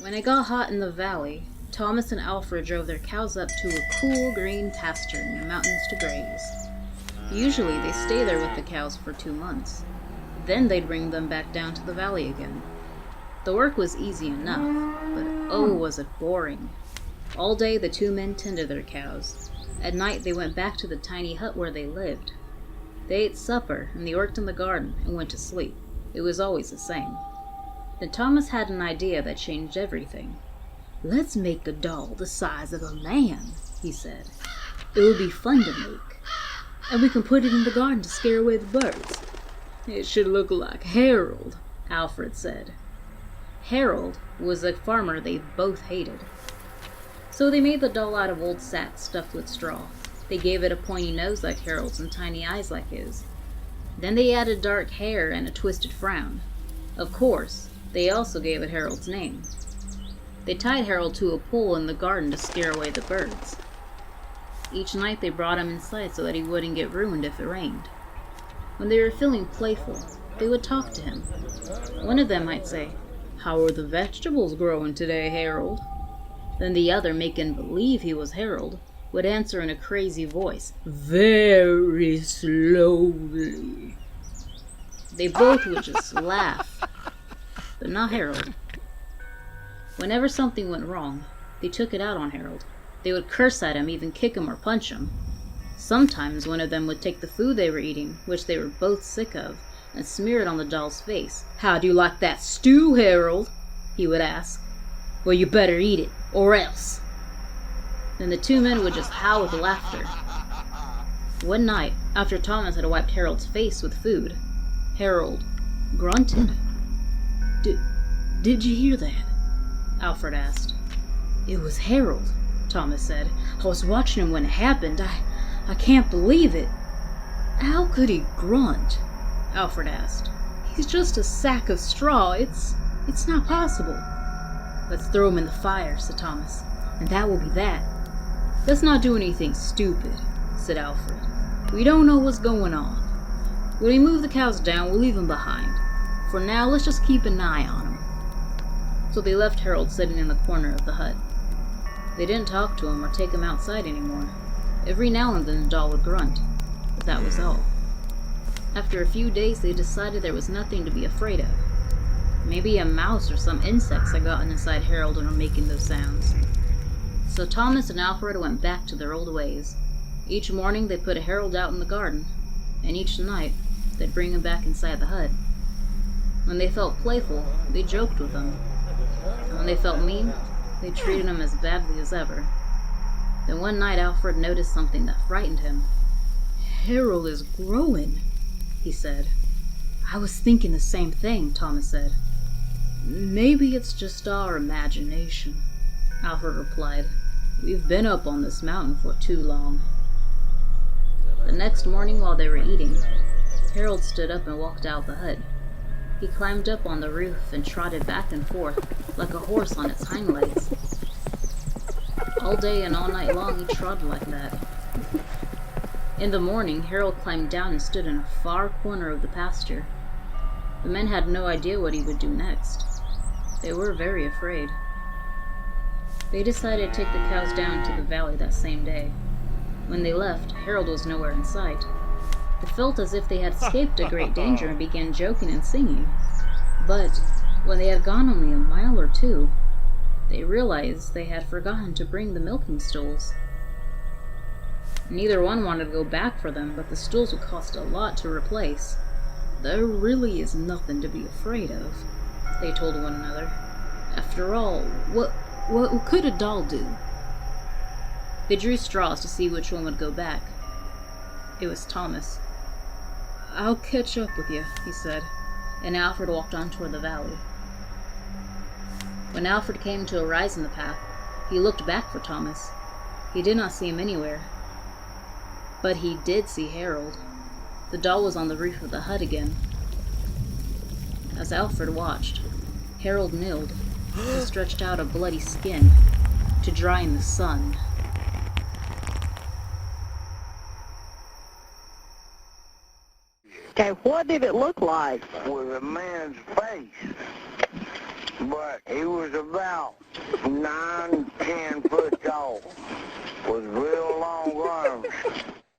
When it got hot in the valley, Thomas and Alfred drove their cows up to a cool green pasture in the mountains to graze. Usually they stay there with the cows for 2 months. Then they'd bring them back down to the valley again. The work was easy enough, but oh was it boring. All day the 2 men tended their cows. At night they went back to the tiny hut where they lived. They ate supper, and they worked in the garden and went to sleep. It was always the same. Then Thomas had an idea that changed everything. "Let's make a doll the size of a man," he said. "It would be fun to make. And we can put it in the garden to scare away the birds." "It should look like Harold," Alfred said. Harold was a farmer they both hated. So they made the doll out of old sacks stuffed with straw. They gave it a pointy nose like Harold's and tiny eyes like his. Then they added dark hair and a twisted frown. Of course, they also gave it Harold's name. They tied Harold to a pole in the garden to scare away the birds. Each night they brought him inside so that he wouldn't get ruined if it rained. When they were feeling playful, they would talk to him. One of them might say, "How are the vegetables growing today, Harold?" Then the other, making believe he was Harold, would answer in a crazy voice, "Very slowly." They both would just laugh, but not Harold. Whenever something went wrong, they took it out on Harold. They would curse at him, even kick him or punch him. Sometimes one of them would take the food they were eating, which they were both sick of, and smear it on the doll's face. "How do you like that stew, Harold?" he would ask. "Well, you better eat it, or else." Then the 2 men would just howl with laughter. One night, after Thomas had wiped Harold's face with food, Harold grunted. Did you hear that?" Alfred asked. "It was Harold," Thomas said. "I was watching him when it happened. I can't believe it." "How could he grunt?" Alfred asked. "He's just a sack of straw. It's not possible." "Let's throw him in the fire," said Thomas, "and that will be that." "Let's not do anything stupid," said Alfred. "We don't know what's going on. When we move the cows down, we'll leave him behind. For now, let's just keep an eye on him." So they left Harold sitting in the corner of the hut. They didn't talk to him or take him outside anymore. Every now and then the doll would grunt, but that was all. After a few days, they decided there was nothing to be afraid of. Maybe a mouse or some insects had gotten inside Harold and were making those sounds. So Thomas and Alfred went back to their old ways. Each morning they put Harold out in the garden, and each night they'd bring him back inside the hut. When they felt playful, they joked with him. And when they felt mean, they treated him as badly as ever. Then one night Alfred noticed something that frightened him. "Harold is growing," he said. "I was thinking the same thing," Thomas said. "Maybe it's just our imagination," Alfred replied. "We've been up on this mountain for too long." The next morning while they were eating, Harold stood up and walked out of the hut. He climbed up on the roof and trotted back and forth like a horse on its hind legs. All day and all night long he trotted like that. In the morning, Harold climbed down and stood in a far corner of the pasture. The men had no idea what he would do next. They were very afraid. They decided to take the cows down to the valley that same day. When they left, Harold was nowhere in sight. It felt as if they had escaped a great danger and began joking and singing. But when they had gone only a mile or 2, they realized they had forgotten to bring the milking stools. Neither one wanted to go back for them, but the stools would cost a lot to replace. "There really is nothing to be afraid of," they told one another. "After all, what could a doll do?" They drew straws to see which one would go back. It was Thomas. "I'll catch up with you," he said, and Alfred walked on toward the valley. When Alfred came to a rise in the path, he looked back for Thomas. He did not see him anywhere. But he did see Harold. The doll was on the roof of the hut again. As Alfred watched, Harold kneeled and stretched out a bloody skin to dry in the sun. Okay, what did it look like? With a man's face. but he was about 9, 10 foot